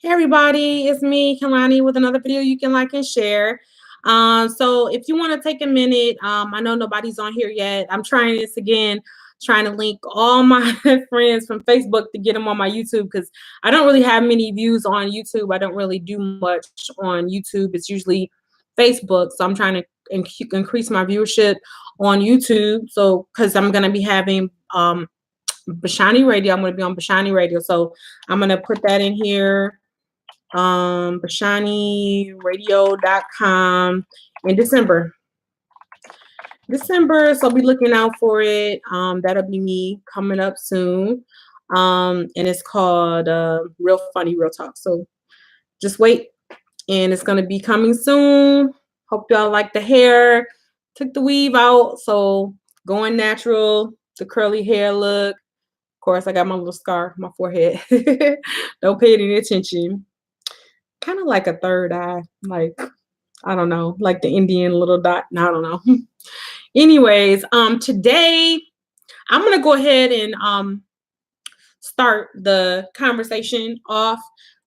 Hey everybody, it's me, Kalani, with another video you can like and share. So if you want to take a minute, I know nobody's on here yet. I'm trying this again, trying to link all my friends from Facebook to get them on my YouTube because I don't really have many views on YouTube. I don't really do much on YouTube. It's usually Facebook. So I'm trying to increase my viewership on YouTube. So because I'm going to be having Bashani Radio. I'm going to be on Bashani Radio. So I'm going to put that in here, bashaniradio.com in December. So I'll be looking out for it. That'll be me coming up soon. And it's called Real Funny Real Talk. So just wait, and it's gonna be coming soon. Hope y'all like the hair. Took the weave out, so going natural, the curly hair look. Of course, I got my little scar on my forehead. Don't pay any attention. Kind of like a third eye, like I don't know, like the Indian little dot. No, I don't know. Anyways, today I'm gonna go ahead and start the conversation off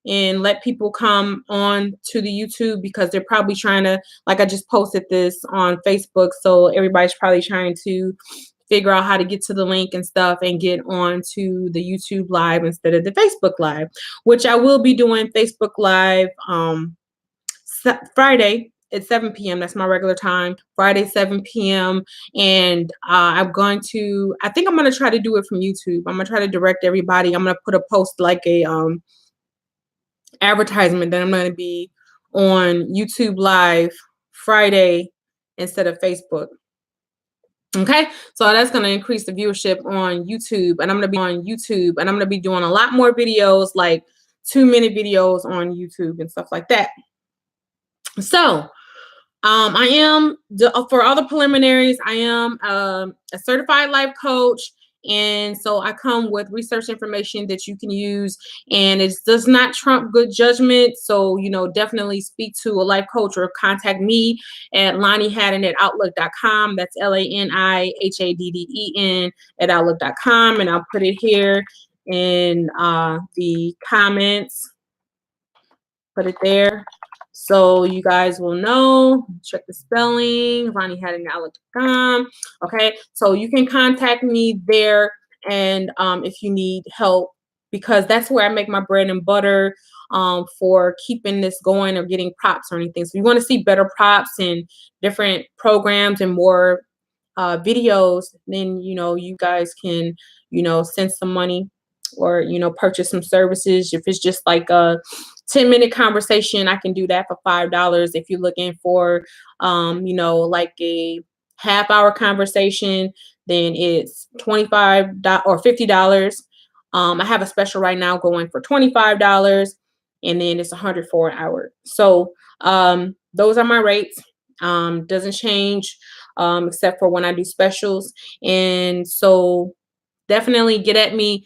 and let people come on to the YouTube because they're probably trying to, like I just posted this on Facebook, so everybody's probably trying to figure out how to get to the link and stuff and get on to the YouTube live instead of the Facebook live, which I will be doing Facebook live Friday at 7 p.m. That's my regular time, Friday, 7 p.m. And I think I'm going to try to do it from YouTube. I'm going to try to direct everybody. I'm going to put a post like a advertisement that I'm going to be on YouTube live Friday instead of Facebook. Okay, so that's going to increase the viewership on YouTube, and I'm going to be doing a lot more videos, like 2-minute videos on YouTube and stuff like that. So I am, for all the preliminaries, I am a certified life coach. And so I come with research information that you can use, and it does not trump good judgment. So, definitely speak to a life coach or contact me at LaniHadden@outlook.com. That's LaniHadden @outlook.com. And I'll put it here in the comments. Put it there, so you guys will know. Check the spelling, LaniHadden@outlook.com. Okay, so you can contact me there, and if you need help, because that's where I make my bread and butter for keeping this going or getting props or anything. So if you want to see better props and different programs and more videos, then you guys can send some money or purchase some services. If it's just like a 10-minute conversation, I can do that for $5. If you're looking for like a half-hour conversation, then it's $25 or $50. I have a special right now going for $25, and then it's $100 for an hour. So those are my rates. Doesn't change except for when I do specials. And so definitely get at me.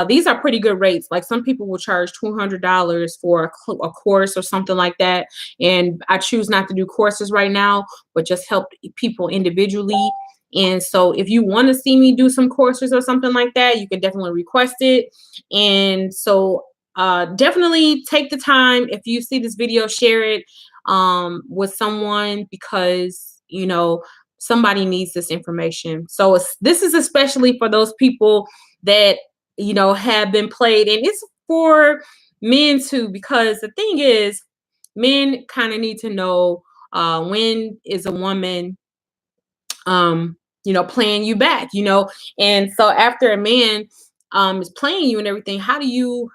These are pretty good rates. Like some people will charge $200 for a course or something like that. And I choose not to do courses right now, but just help people individually. And so if you want to see me do some courses or something like that, you can definitely request it. And so definitely take the time. If you see this video, share it with someone, because, somebody needs this information. So this is especially for those people that have been played, and it's for men too, because the thing is, men kind of need to know when is a woman playing you back, and so after a man is playing you and everything, how do you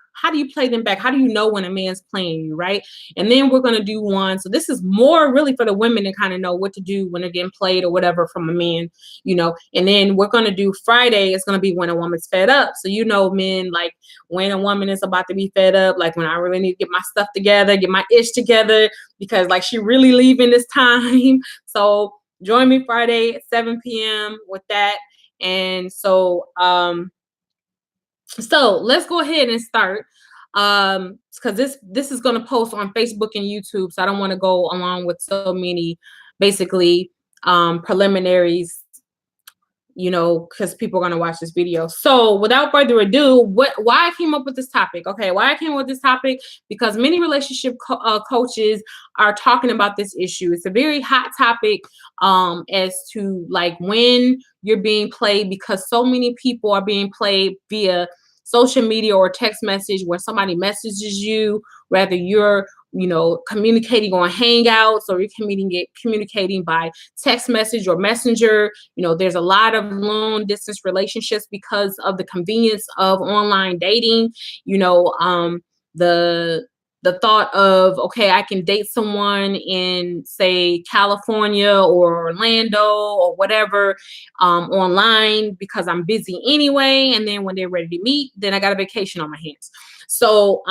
play them back? How do you know when a man's playing you, right? And then we're going to do one. So this is more really for the women to kind of know what to do when they're getting played or whatever from a man, and then we're going to do Friday. It's going to be when a woman's fed up. So, men, like when a woman is about to be fed up, like when I really need to get my stuff together, get my ish together, because like she really leaving this time. So join me Friday at 7 p.m. with that. And so, so let's go ahead and start, because this is going to post on Facebook and YouTube, so I don't want to go along with so many basically preliminaries because people are going to watch this video. So without further ado, why I came up with this topic? Okay, why I came up with this topic? Because many relationship coaches are talking about this issue. It's a very hot topic as to like when you're being played, because so many people are being played via social media or text message where somebody messages you, whether you're communicating on Hangouts or you're communicating by text message or messenger. There's a lot of long distance relationships because of the convenience of online dating. The thought of, okay, I can date someone in, say, California or Orlando or whatever online because I'm busy anyway. And then when they're ready to meet, then I got a vacation on my hands. So,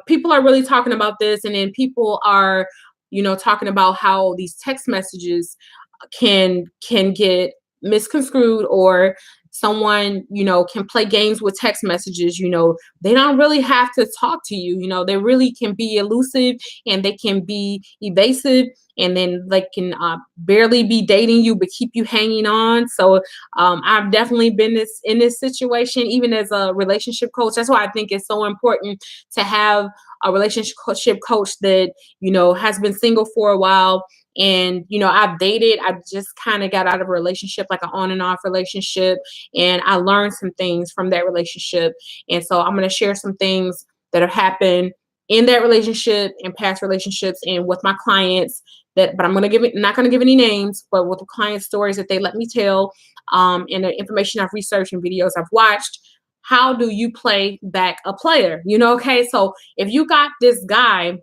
people are really talking about this, and then people are, talking about how these text messages can get misconstrued, or someone, can play games with text messages. They don't really have to talk to you. They really can be elusive, and they can be evasive, and then they can barely be dating you but keep you hanging on. So I've definitely been in this situation, even as a relationship coach. That's why I think it's so important to have a relationship coach that has been single for a while. And I've dated. I just kind of got out of a relationship, like an on and off relationship, and I learned some things from that relationship. And so I'm going to share some things that have happened in that relationship and past relationships and with my clients, but I'm going to not going to give any names, but with the client stories that they let me tell, and the information I've researched and videos I've watched. How do you play back a player? Okay, so if you got this guy,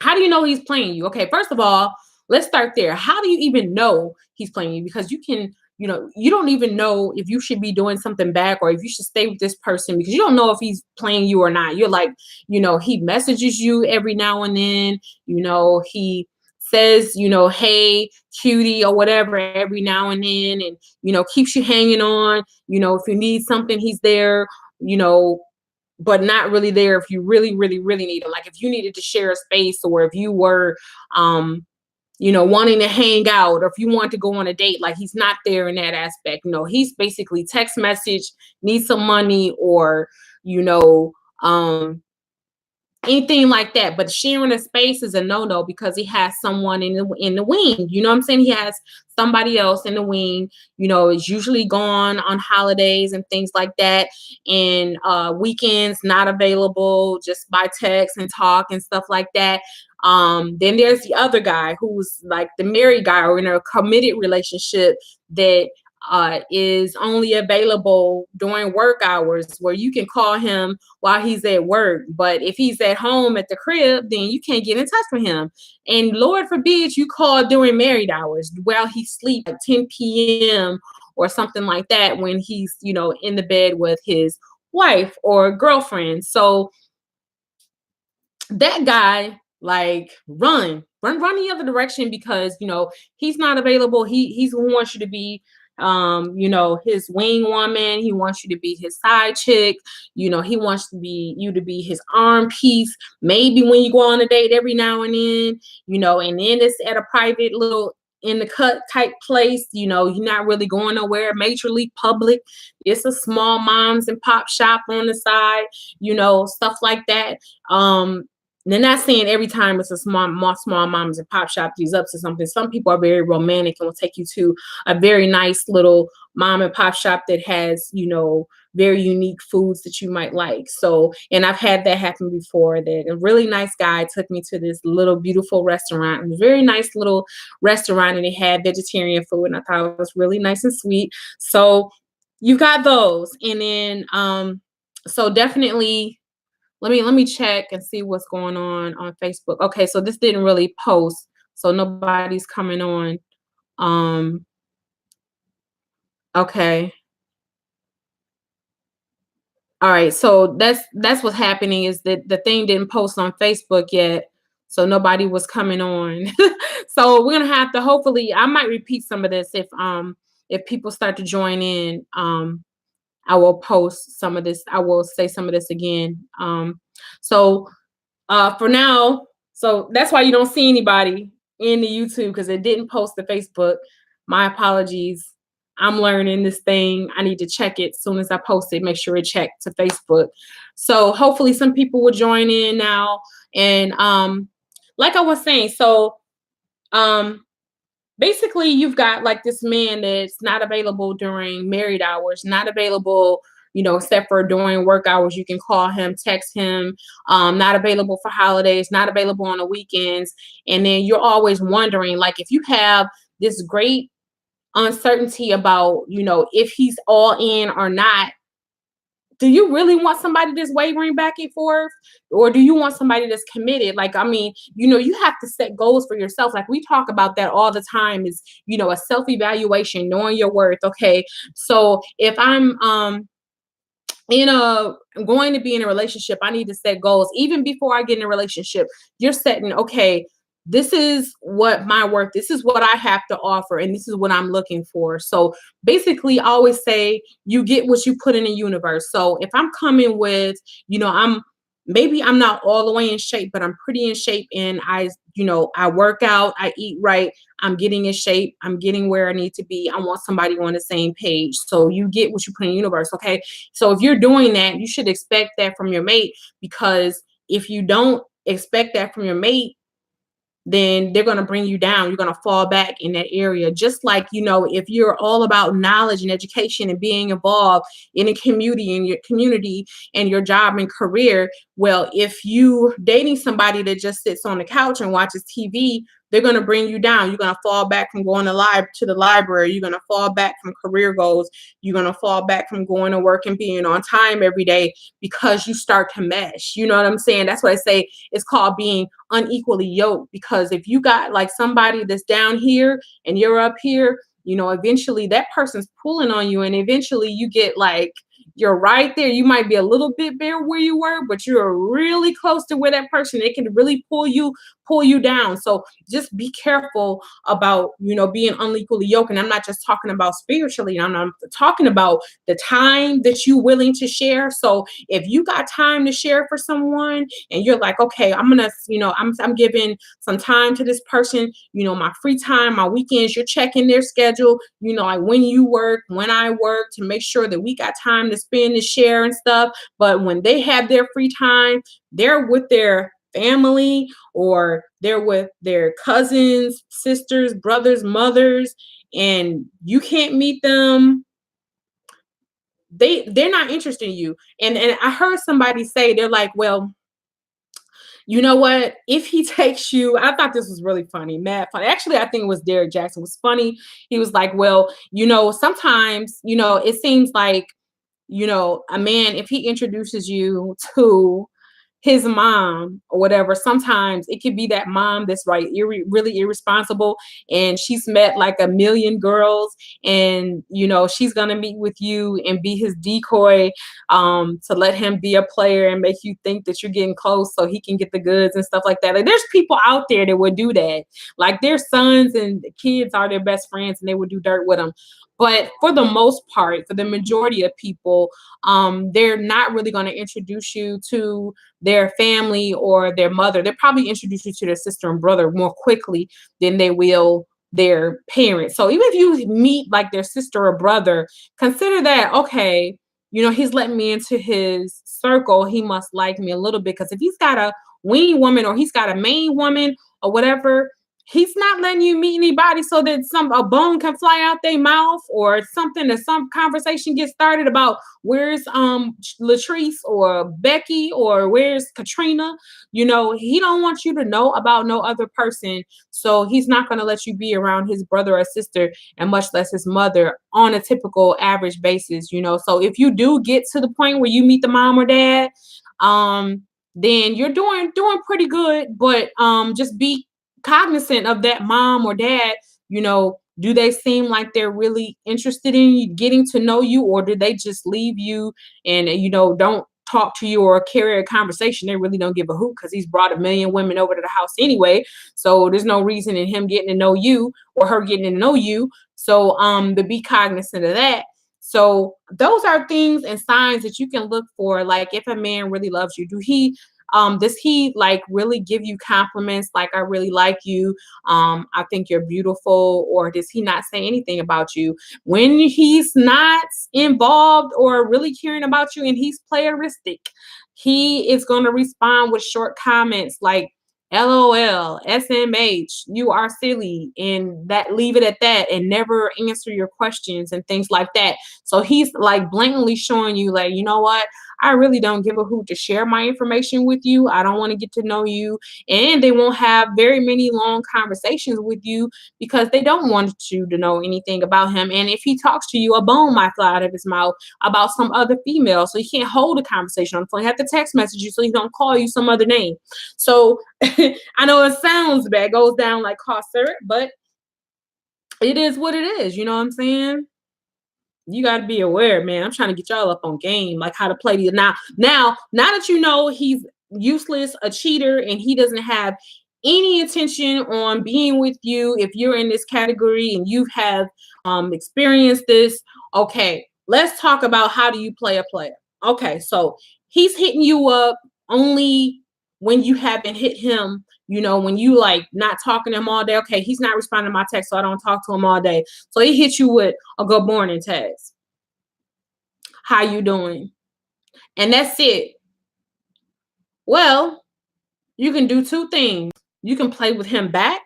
how do you know he's playing you? Okay, first of all, let's start there. How do you even know he's playing you? Because you can, you don't even know if you should be doing something back or if you should stay with this person, because you don't know if he's playing you or not. You're like, he messages you every now and then, he says, hey, cutie, or whatever, every now and then, and, keeps you hanging on. If you need something, he's there, but not really there if you really, really, really need him. Like if you needed to share a space, or if you were, wanting to hang out, or if you want to go on a date, like he's not there in that aspect. He's basically text message, need some money, or, anything like that. But sharing a space is a no-no, because he has someone in the wing. You know what I'm saying? He has somebody else in the wing, is usually gone on holidays and things like that. And weekends not available, just by text and talk and stuff like that. Then there's the other guy who's like the married guy or in a committed relationship that is only available during work hours, where you can call him while he's at work. But if he's at home at the crib, then you can't get in touch with him. And Lord forbid you call during married hours while he sleeps at 10 p.m. or something like that, when he's, in the bed with his wife or girlfriend. So that guy, like, run the other direction, because he's not available. He's who wants you to be his wing woman. He wants you to be his side chick. He wants you to be his arm piece, maybe when you go on a date every now and then, and then it's at a private little in the cut type place. You're not really going nowhere major league public. It's a small moms and pop shop on the side, stuff like that. They're not saying every time it's a small moms and pop shop he's up to something. Some people are very romantic and will take you to a very nice little mom and pop shop that has, very unique foods that you might like. So, and I've had that happen before, that a really nice guy took me to this little beautiful restaurant, a very nice little restaurant, and they had vegetarian food, and I thought it was really nice and sweet. So you got those. And then, so definitely, let me check and see what's going on Facebook. Okay, so this didn't really post, so nobody's coming on. Okay. All right, so that's what's happening, is that the thing didn't post on Facebook yet, so nobody was coming on. So we're gonna have to, hopefully, I might repeat some of this if people start to join in. I will post some of this. I will say some of this again. So for now, so that's why you don't see anybody in the YouTube, because it didn't post to Facebook. My apologies. I'm learning this thing. I need to check it as soon as I post it, make sure it checked to Facebook. So hopefully some people will join in now. And like I was saying, so um basically you've got like this man that's not available during married hours, not available, except for during work hours. You can call him, text him, not available for holidays, not available on the weekends. And then you're always wondering, like, if you have this great uncertainty about, if he's all in or not, do you really want somebody that's wavering back and forth, or do you want somebody that's committed? Like, I mean, you have to set goals for yourself. Like, we talk about that all the time, is, a self-evaluation, knowing your worth. Okay, so if I'm going to be in a relationship, I need to set goals. Even before I get in a relationship, you're setting, okay, this is what my worth, this is what I have to offer, and this is what I'm looking for. So basically, I always say you get what you put in the universe. So if I'm coming with, I'm not all the way in shape, but I'm pretty in shape, and I work out, I eat right, I'm getting in shape, I'm getting where I need to be. I want somebody on the same page. So you get what you put in the universe. Okay. So if you're doing that, you should expect that from your mate, because if you don't expect that from your mate, then they're going to bring you down. You're going to fall back in that area. Just like, if you're all about knowledge and education and being involved in a community and your job and career, well, if you dating somebody that just sits on the couch and watches TV, they're going to bring you down. You're going to fall back from going to the library. You're going to fall back from career goals. You're going to fall back from going to work and being on time every day, because you start to mesh. You know what I'm saying? That's what I say. It's called being unequally yoked, because if you got like somebody that's down here and you're up here, eventually that person's pulling on you, and eventually you get like, you're right there. You might be a little bit there where you were, but you're really close to where that person, it can really pull you down. So just be careful about, being unequally yoked. And I'm not just talking about spiritually. I'm talking about the time that you're willing to share. So if you got time to share for someone, and you're like, okay, I'm gonna, I'm giving some time to this person, my free time, my weekends, you're checking their schedule, like when you work, when I work, to make sure that we got time to spend and share and stuff. But when they have their free time, they're with their family, or they're with their cousins, sisters, brothers, mothers, and you can't meet them. They're not interested in you. And I heard somebody say, they're like, well, you know what? If he takes you, I thought this was really funny, mad funny. Actually, I think it was Derek Jackson. It was funny. He was like, well, sometimes, it seems like, a man, if he introduces you to his mom or whatever, sometimes it could be that mom that's right, really irresponsible, and she's met like a million girls, and she's gonna meet with you and be his decoy, to let him be a player and make you think that you're getting close so he can get the goods and stuff like that. Like, there's people out there that would do that. Like, their sons and kids are their best friends, and they would do dirt with them. But for the most part, for the majority of people, they're not really going to introduce you to their family or their mother. They'll probably introduce you to their sister and brother more quickly than they will their parents. So even if you meet like their sister or brother, consider that, okay, he's letting me into his circle. He must like me a little bit, because if he's got a weenie woman, or he's got a main woman or whatever, he's not letting you meet anybody so that a bone can fly out their mouth, or something, that some conversation gets started about where's Latrice or Becky, or where's Katrina. He don't want you to know about no other person. So he's not going to let you be around his brother or sister, and much less his mother, on a typical average basis. So if you do get to the point where you meet the mom or dad, then you're doing pretty good. But just be cognizant of that mom or dad. Do they seem like they're really interested in you, getting to know you, or do they just leave you and don't talk to you or carry a conversation? They really don't give a hoot, because he's brought a million women over to the house anyway, so there's no reason in him getting to know you or her getting to know you. So to be cognizant of that. So those are things and signs that you can look for. Like, if a man really loves you, do he Does he like really give you compliments like I really like you? I think you're beautiful, or does he not say anything about you? When he's not involved or really caring about you and he's playeristic, he is going to respond with short comments like LOL, SMH, you are silly, and that leave it at that and never answer your questions and things like that. So he's like blatantly showing you like, you know what? I really don't give a hoot to share my information with you. I don't want to get to know you. And they won't have very many long conversations with you because they don't want you to know anything about him. And if he talks to you, a bone might fly out of his mouth about some other female. So he can't hold a conversation on the phone. He have to text message you so he don't call you some other name. So I know it sounds bad, goes down like hot syrup, but it is what it is. You know what I'm saying? You got to be aware, man. I'm trying to get y'all up on game, like how to play these. Now that you know he's useless, a cheater, and he doesn't have any intention on being with you. If you're in this category and you have experienced this, okay, let's talk about how do you play a player. Okay, so he's hitting you up only when you haven't hit him. You know, when you like not talking to him all day. Okay, he's not responding to my text, so I don't talk to him all day. So he hits you with a good morning text. How you doing? And that's it. Well, you can do two things. You can play with him back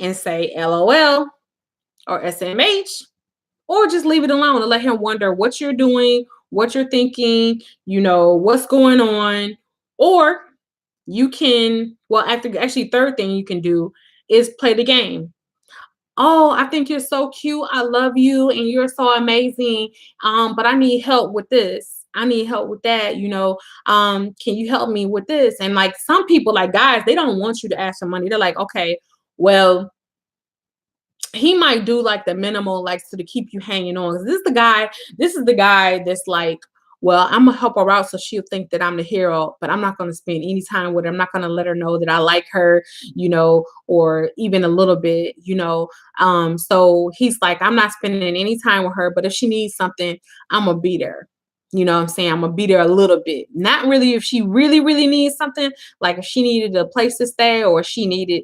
and say LOL or SMH, or just leave it alone and let him wonder what you're doing, what you're thinking, you know, what's going on. Or you can, well, actually, third thing you can do is play the game. Oh, I think you're so cute. I love you and you're so amazing. But I need help with this. I need help with that. You know, can you help me with this? And like some people, like guys, they don't want you to ask for money. They're like, okay, well, he might do like the minimal, like so to keep you hanging on. This is the guy that's like, well, I'm gonna help her out so she'll think that I'm the hero, but I'm not gonna spend any time with her. I'm not gonna let her know that I like her, you know, or even a little bit, you know. So he's like, I'm not spending any time with her, but if she needs something, I'm gonna be there. You know what I'm saying? I'm gonna be there a little bit. Not really if she really, really needs something, like if she needed a place to stay or she needed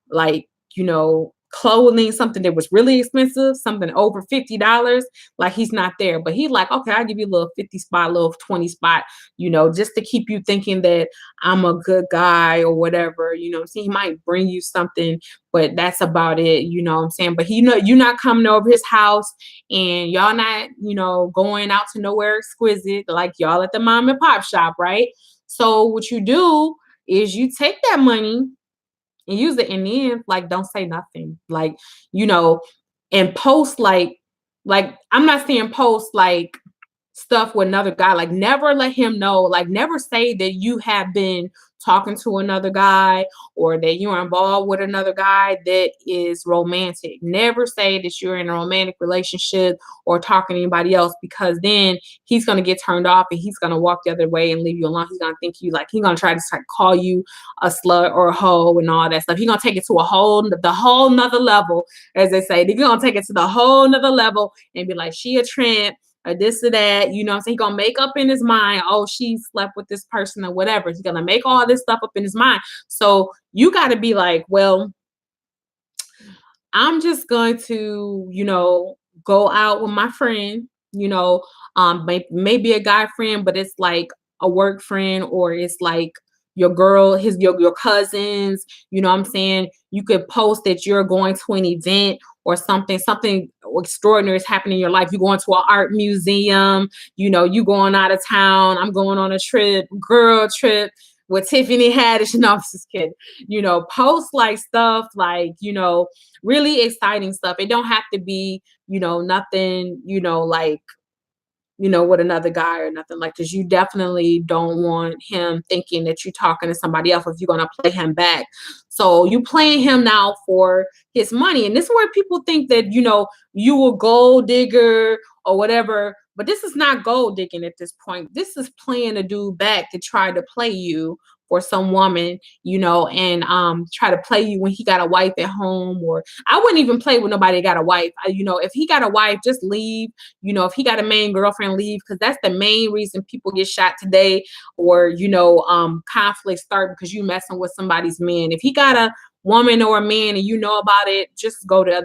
like, you know, clothing, something that was really expensive, something over $50, like he's not there. But he's like, okay, I'll give you a little 50 spot, a little 20 spot, you know, just to keep you thinking that I'm a good guy or whatever, you know what I'm saying? He might bring you something, but that's about it, you know what I'm saying? But he know you're not coming over his house and y'all not, you know, going out to nowhere exquisite like y'all at the mom and pop shop, right? So what you do is you take that money and use it in the end, like don't say nothing. Like, you know, and post like I'm not saying post like stuff with another guy. Like never let him know, like never say that you have been talking to another guy or that you're involved with another guy that is romantic. Never say that you're in a romantic relationship or talking to anybody else, because then he's going to get turned off and he's going to walk the other way and leave you alone. He's going to think you like, he's going to try to call you a slut or a hoe and all that stuff. He's going to take it to the whole nother level, as they say. They're going to take it to the whole nother level and be like, she a tramp, or this or that, you know what I'm saying? He's gonna make up in his mind, oh, she slept with this person or whatever. He's gonna make all this stuff up in his mind. So you gotta be like, well, I'm just going to, you know, go out with my friend, you know, maybe a guy friend, but it's like a work friend, or it's like your girl, your cousins, you know what I'm saying? You could post that you're going to an event or something extraordinary is happening in your life. You're going to an art museum, you know, you going out of town. I'm going on a trip, girl trip with Tiffany Haddish. No, I'm just kidding. You know, post like stuff like, you know, really exciting stuff. It don't have to be, you know, nothing, you know, like, you know, with another guy or nothing like this. You definitely don't want him thinking that you're talking to somebody else if you're going to play him back. So you playing him now for his money. And this is where people think that, you know, you a gold digger or whatever. But this is not gold digging at this point. This is playing a dude back to try to play you for some woman, and try to play you when he got a wife at home. Or I wouldn't even play with nobody that got a wife. If he got a wife, just leave. If he got a main girlfriend, leave, because that's the main reason people get shot today, or conflicts start because you messing with somebody's man. If he got a woman or a man and you know about it, just go to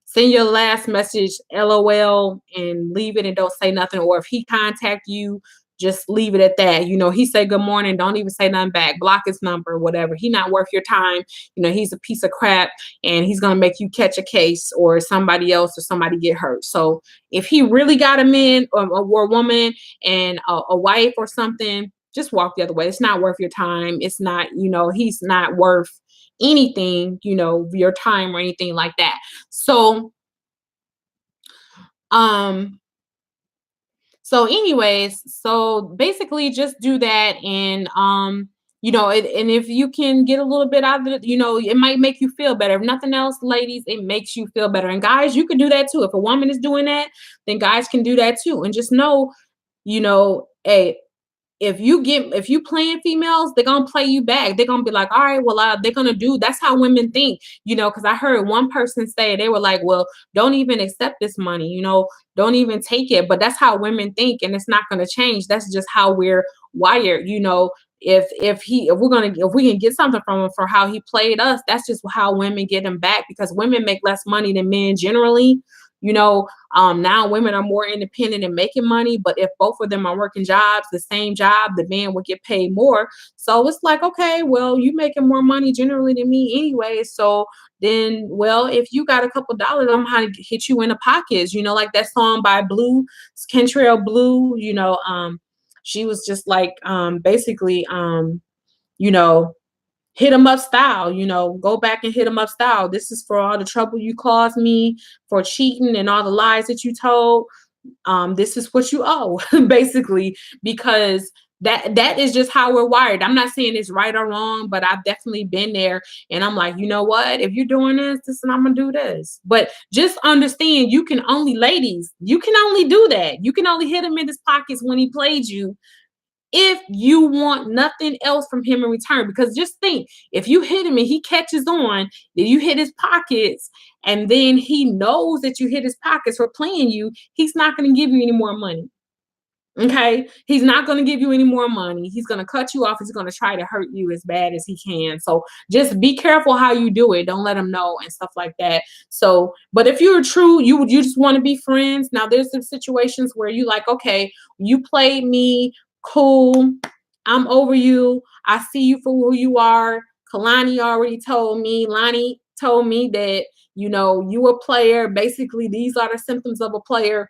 send your last message, LOL, and leave it and don't say nothing. Or if he contact you, just leave it at that. He say good morning, don't even say nothing back. Block his number, whatever. He not worth your time. He's a piece of crap, and he's gonna make you catch a case or somebody else or somebody get hurt. So if he really got a man or a woman and a wife or something, just walk the other way. It's not worth your time. It's not, he's not worth anything, your time or anything like that. So anyways, so basically just do that. And and if you can get a little bit out of it, it might make you feel better. If nothing else, ladies, it makes you feel better. And guys, you can do that too. If a woman is doing that, then guys can do that too. And just know, hey, if you playing females, they're gonna play you back. They're gonna be like, all right, well, they're gonna do. That's how women think, because I heard one person say, they were like, well, don't even accept this money, don't even take it. But that's how women think, and it's not gonna change. That's just how we're wired. If we can get something from him for how he played us, that's just how women get him back, because women make less money than men generally. Now women are more independent and making money, but if both of them are working jobs, the same job, the man will get paid more. So it's like, okay, well, you making more money generally than me anyway. So then, well, if you got a couple dollars, I'm gonna hit you in the pockets, like that song by Blue, Kentrell Blue, she was just like, basically, hit him up style, go back and hit him up style. This is for all the trouble you caused me, for cheating and all the lies that you told. This is what you owe, basically, because that is just how we're wired. I'm not saying it's right or wrong, but I've definitely been there. And I'm like, you know what? If you're doing this, and I'm gonna do this. But just understand, ladies, you can only do that. You can only hit him in his pockets when he played you, if you want nothing else from him in return. Because just think, if you hit him and he catches on, then you hit his pockets, and then he knows that you hit his pockets for playing you, he's not going to give you any more money. Okay, he's not going to give you any more money. He's going to cut you off. He's going to try to hurt you as bad as he can. So just be careful how you do it. Don't let him know and stuff like that. So, but if you're true, you just want to be friends. Now there's some situations where you like, okay, you played me, cool, I'm over you. I see you for who you are. Kalani already told me, Lonnie told me that, you a player. Basically, these are the symptoms of a player.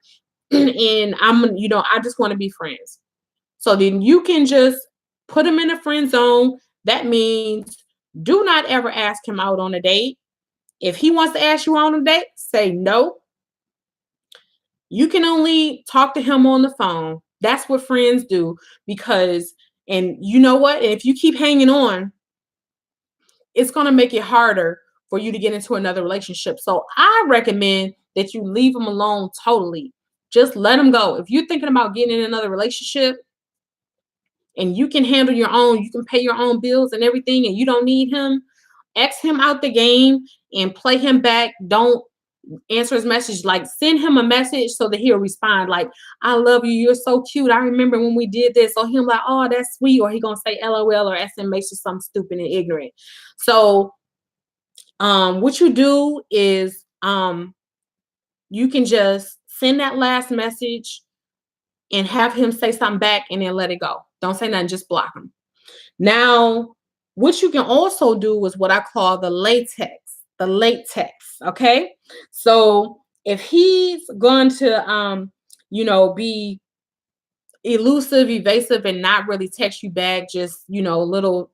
And I just want to be friends. So then you can just put him in a friend zone. That means do not ever ask him out on a date. If he wants to ask you on a date, say no. You can only talk to him on the phone. That's what friends do. Because, and you know what? If you keep hanging on, it's going to make it harder for you to get into another relationship. So I recommend that you leave him alone totally. Just let him go. If you're thinking about getting in another relationship and you can handle your own, you can pay your own bills and everything, and you don't need him, X him out the game and play him back. Don't answer his message. Like, send him a message so that he'll respond like, I love you, you're so cute, I remember when we did this. Or him like, oh, that's sweet. Or he gonna say LOL or SMS or something stupid and ignorant. So what you do is you can just send that last message and have him say something back, and then let it go. Don't say nothing, just block him. Now, what you can also do is what I call the latex. The latex, okay? So if he's going to, be elusive, evasive, and not really text you back, just, little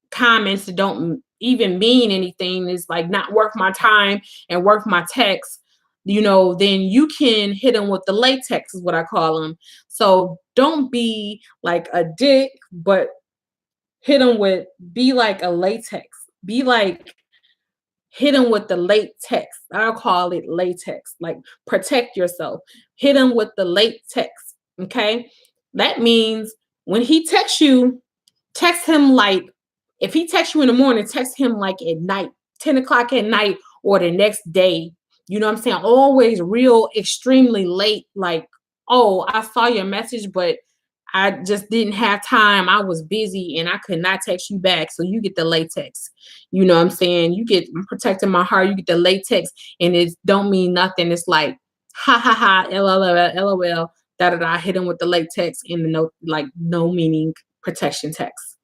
comments that don't even mean anything, is like not worth my time and worth my text, then you can hit him with the latex, is what I call them. So don't be like a dick, but hit him with, be like a latex. Be like, hit him with the latex. I'll call it latex. Like, protect yourself. Hit him with the latex. Okay. That means when he texts you, text him like, if he texts you in the morning, text him like at night, 10 o'clock at night or the next day. You know what I'm saying? Always real extremely late, like, oh, I saw your message, but I just didn't have time. I was busy and I could not text you back. So you get the latex. You know what I'm saying? You get, I'm protecting my heart. You get the latex and it don't mean nothing. It's like, ha ha ha, LOL, da da da, hit him with the latex in the no, like no meaning protection text.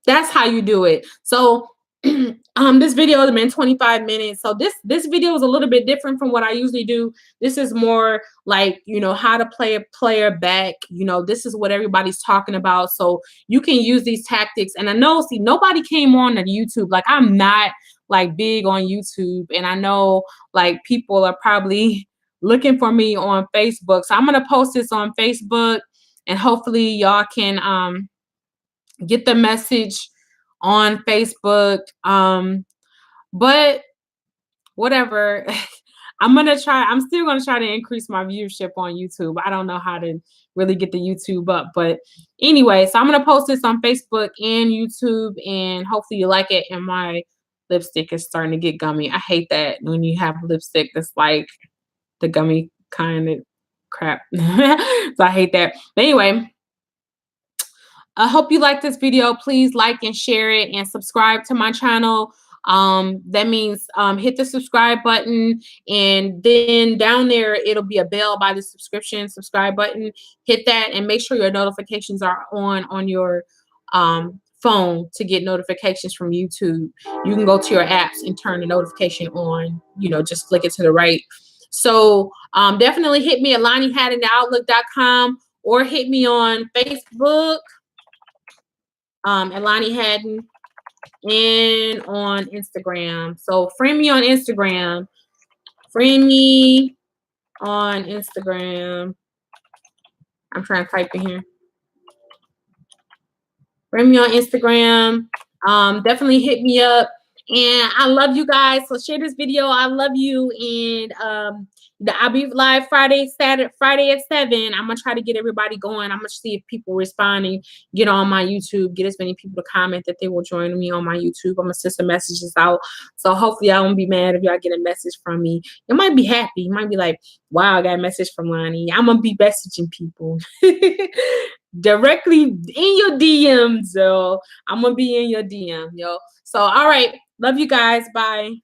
That's how you do it. So this video has been 25 minutes. So this video is a little bit different from what I usually do. This is more like, you know, how to play a player back. You know, this is what everybody's talking about. So you can use these tactics. And I know, see, nobody came on to YouTube. Like, I'm not like big on YouTube. And I know like people are probably looking for me on Facebook. So I'm going to post this on Facebook and hopefully y'all can get the message on Facebook. But whatever. I'm still gonna try to increase my viewership on YouTube. I don't know how to really get the YouTube up, but anyway, so I'm gonna post this on Facebook and YouTube, and hopefully you like it. And my lipstick is starting to get gummy. I hate that when you have lipstick that's like the gummy kind of crap. So I hate that. But anyway, I hope you like this video. Please like and share it and subscribe to my channel. That means hit the subscribe button, and then down there it'll be a bell by the subscribe button. Hit that and make sure your notifications are on your phone to get notifications from YouTube. You can go to your apps and turn the notification on, you know, just flick it to the right. So definitely hit me at LonnieHaddon@outlook.com or hit me on Facebook at Lonnie Haddon, and on Instagram. So friend me on Instagram. Friend me on Instagram. I'm trying to type in here. Friend me on Instagram. Definitely hit me up. And I love you guys. So share this video. I love you. And I'll be live Friday at 7. I'm gonna try to get everybody going. I'm gonna see if people responding, get on my YouTube, get as many people to comment that they will join me on my YouTube. I'm gonna send some messages out. So hopefully I won't be mad if y'all get a message from me. You might be happy. You might be like, wow, I got a message from Lonnie. I'm gonna be messaging people directly in your DMs. So I'm gonna be in your DM, yo. So all right, love you guys. Bye.